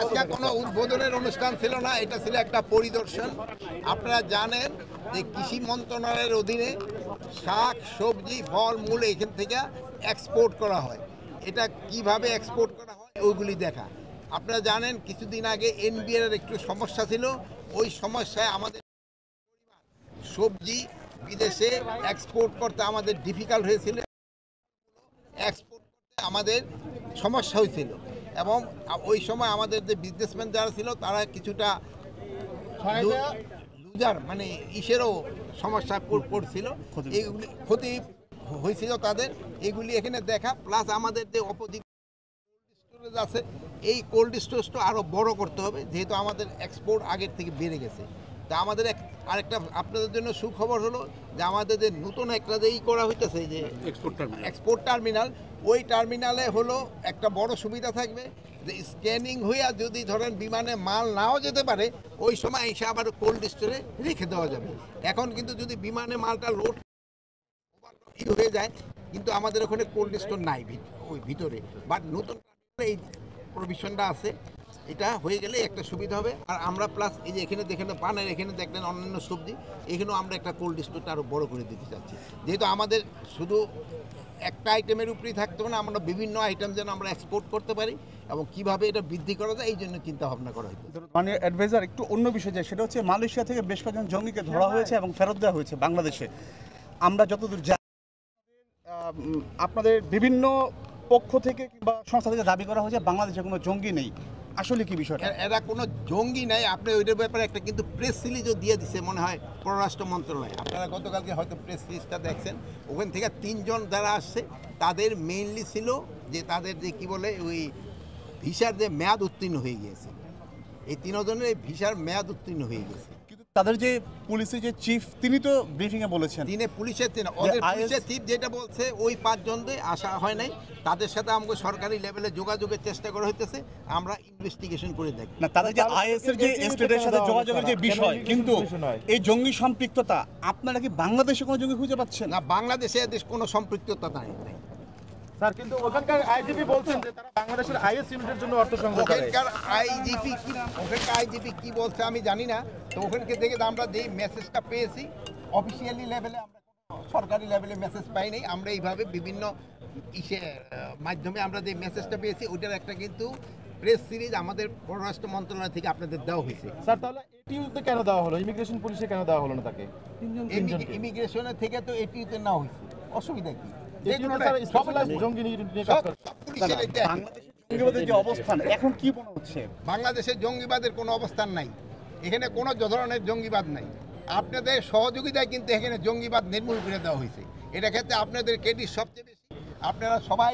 আজকে কোনো উদ্বোধনের অনুষ্ঠান ছিল না, এটা ছিল একটা পরিদর্শন। আপনারা জানেন যে কৃষি মন্ত্রণালয়ের অধীনে শাক সবজি ফল মূল এখান থেকে এক্সপোর্ট করা হয়। এটা কিভাবে এক্সপোর্ট করা হয় ওইগুলি দেখা। আপনারা জানেন কিছুদিন আগে এনবিআর একটু সমস্যা ছিল, ওই সমস্যায় আমাদের সবজি বিদেশে এক্সপোর্ট করতে আমাদের ডিফিকাল্ট হয়েছিল, এক্সপোর্ট করতে আমাদের সমস্যা হয়েছিল এবং ওই সময় আমাদের যে বিজনেসম্যান যারা ছিল তারা কিছুটা লুজার মানে ইসেরও সমস্যা পড়ছিল, এইগুলি ক্ষতি হয়েছিল তাদের। এগুলি এখানে দেখা প্লাস আমাদের যে অপোজিট স্টোরেজ আছে, এই কোল্ড স্টোরেজটা আরও বড় করতে হবে যেহেতু আমাদের এক্সপোর্ট আগের থেকে বেড়ে গেছে। তা আমাদের আরেকটা আপনাদের জন্য সুখবর হলো যে আমাদের যে নতুন একটা যে করা হইতেছে যে এক্সপোর্ট টার্মিনাল, ওই টার্মিনালে হলো একটা বড় সুবিধা থাকবে যে স্ক্যানিং হইয়া যদি ধরেন বিমানে মাল নাও যেতে পারে ওই সময় এসে আবার কোল্ড স্টোরে রেখে দেওয়া যাবে। এখন কিন্তু যদি বিমানে মালটা লোড হয়ে যায় কিন্তু আমাদের ওখানে কোল্ড স্টোর নাই ওই ভিতরে, বাট নতুন এই প্রভিশনটা আছে, এটা হয়ে গেলে একটা সুবিধা হবে। আর আমরা প্লাস এই যে এখানে দেখেন পানের এখানে দেখলেন অন্যান্য সবজি, এখানেও আমরা একটা কোল্ড স্টোরটা আরও বড় করে দিতে চাচ্ছি যেহেতু আমাদের শুধু একটা আইটেমের উপরেই থাকতে হবে না, আমরা বিভিন্ন আইটেম যেন আমরা এক্সপোর্ট করতে পারি এবং কিভাবে এটা বৃদ্ধি করা যায় এই জন্য চিন্তা ভাবনা করা হয়েছে। মানে অ্যাডভাইজার একটু অন্য বিষয় যায়, সেটা হচ্ছে মালয়েশিয়া থেকে বেশ কয়েকজন জঙ্গিকে ধরা হয়েছে এবং ফেরত দেওয়া হয়েছে বাংলাদেশে। আমরা যতদূর জানি আপনাদের বিভিন্ন পক্ষ থেকে কিংবা সংস্থা থেকে দাবি করা হয়েছে বাংলাদেশে কোনো জঙ্গি নেই, আসলে কি বিষয়টা? এরা কোনো জঙ্গি নাই। আপনি ওইটার ব্যাপারে একটা কিন্তু প্রেস রিলিজও দিয়ে দিছে মনে হয় পররাষ্ট্র মন্ত্রণালয়, আপনারা গতকালকে হয়তো প্রেস রিলিজটা দেখছেন। ওখান থেকে 3 জন যারা আসছে তাদের মেইনলি ছিল যে তাদের যে কি বলে ওই ভিসার যে মেয়াদ উত্তীর্ণ হয়ে গিয়েছে, এই 3 জনের এই ভিসার মেয়াদ উত্তীর্ণ হয়ে গেছে। তাদের যে পুলিশের যে চিফ তিনি তো ব্রিফিংয়ে বলেছেন, তিনি পুলিশের ওদের পুলিশের চিফ যেটা বলছে ওই 5 জনদের আসা হয় নাই, তাদের সাথে আমাকে সরকারি লেভেলে যোগাযোগের চেষ্টা করা হইতেছে, আমরা ইনভেস্টিগেশন করে দেখি। না তাদের যে আইএস এর যে স্টেটের সাথে যোগাযোগের যে বিষয়, কিন্তু এই জঙ্গি সম্পৃক্ততা আপনারা কি বাংলাদেশে কোনো জঙ্গি খুঁজে পাচ্ছেন? না, বাংলাদেশে এদের কোনো সম্পৃক্ততা নাই। স্যার কিন্তু ওখানকার আইজিপি বলছেন যে তারা বাংলাদেশের আইএস ইউনিটের জন্য অর্থ সংগ্রহ করে। ওখানকার আইজিপি কি বলছে আমি জানি না। তো ওখানকে থেকে আমরা যেই মেসেজটা পেয়েছি অফিসিয়ালি লেভেলে, আমরা সরকারি লেভেলে মেসেজ পাই নাই, আমরা এইভাবে বিভিন্ন মাধ্যমে আমরা যে মেসেজটা পেয়েছি ওইটার একটা কিন্তু প্রেস সিরিজ আমাদের পররাষ্ট্র মন্ত্রণালয় থেকে আপনাদের দেওয়া হয়েছে। স্যার তাহলে এটিউতে কেন দেওয়া হলো, ইমিগ্রেশন পুলিশে কেন দেওয়া হলো না তাকে? ইমিগ্রেশনের থেকে তো এটিউতে না হয়েছে, অসুবিধা কি? এখন কি মনে হচ্ছে বাংলাদেশের জঙ্গিবাদের কোনো অবস্থান নাই, এখানে কোনো ধরনের জঙ্গিবাদ নাই। আপনাদের সহযোগিতায় কিন্তু এখানে জঙ্গিবাদ নির্মূল করে দেওয়া হয়েছে, এটা ক্ষেত্রে আপনাদের ক্রেডিট সবচেয়ে বেশি। আপনারা সবাই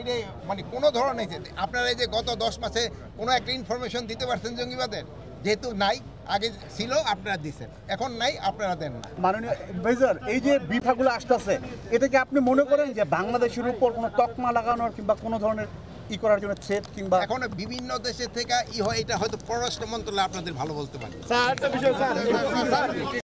মানে কোনো ধরনের আপনারা এই যে গত 10 মাসে কোনো একটা ইনফরমেশন দিতে পারছেন জঙ্গিবাদের, যেহেতু নাই, আগে ছিল আপনারা দিচ্ছেন, এখন নাই আপনারা দেন না। মাননীয় অ্যাডভাইজার, এই যে বিফাগুলো আসতেছে এটা কি আপনি মনে করেন যে বাংলাদেশের উপর কোনো তকমা লাগানোর কিংবা কোনো ধরনের করার জন্য থ্রেট কিংবা এখন বিভিন্ন দেশের থেকে হয়, এটা হয়তো পররাষ্ট্র মন্ত্রণালয় আপনাদের ভালো বলতে পারে।